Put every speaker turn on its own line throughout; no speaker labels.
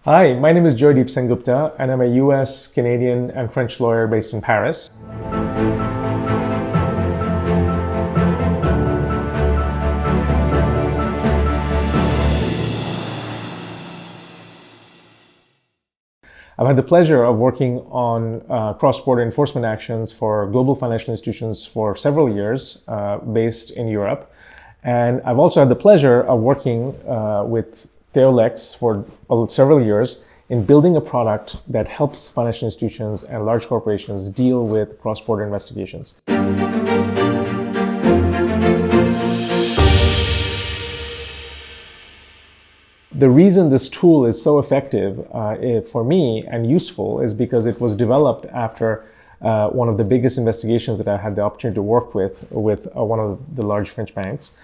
Hi, my name is Joydeep Sengupta, and I'm a US, Canadian, and French lawyer based in Paris. I've had the pleasure of working on cross-border enforcement actions for global financial institutions for several years, based in Europe. And I've also had the pleasure of working with Theolex for several years in building a product that helps financial institutions and large corporations deal with cross-border investigations. The reason this tool is so effective for me and useful is because it was developed after one of the biggest investigations that I had the opportunity to work with one of the large French banks.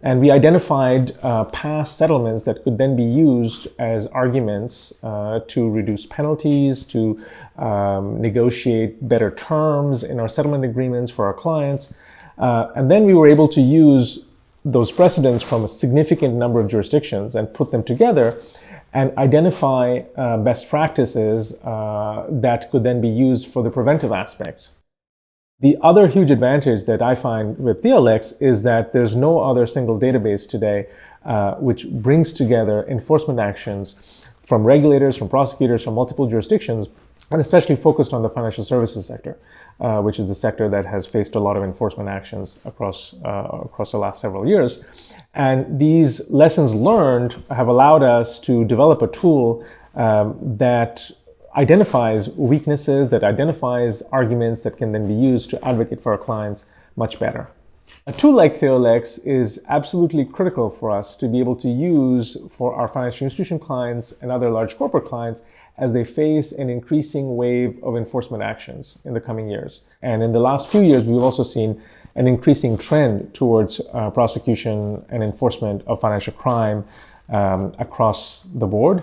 And we identified past settlements that could then be used as arguments to reduce penalties, to negotiate better terms in our settlement agreements for our clients. And then we were able to use those precedents from a significant number of jurisdictions and put them together and identify best practices that could then be used for the preventive aspect. The other huge advantage that I find with Theolex is that there's no other single database today which brings together enforcement actions from regulators, from prosecutors, from multiple jurisdictions, and especially focused on the financial services sector, which is the sector that has faced a lot of enforcement actions across the last several years. And these lessons learned have allowed us to develop a tool that identifies weaknesses, that identifies arguments that can then be used to advocate for our clients much better. A tool like Theolex is absolutely critical for us to be able to use for our financial institution clients and other large corporate clients as they face an increasing wave of enforcement actions in the coming years. And in the last few years, we've also seen an increasing trend towards prosecution and enforcement of financial crime across the board.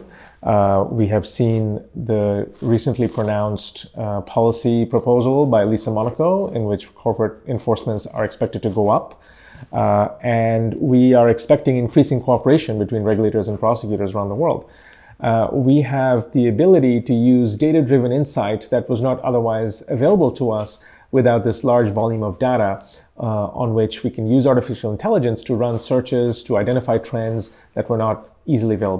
We have seen the recently pronounced policy proposal by Lisa Monaco, in which corporate enforcements are expected to go up. And we are expecting increasing cooperation between regulators and prosecutors around the world. We have the ability to use data-driven insight that was not otherwise available to us without this large volume of data on which we can use artificial intelligence to run searches, to identify trends that were not easily available.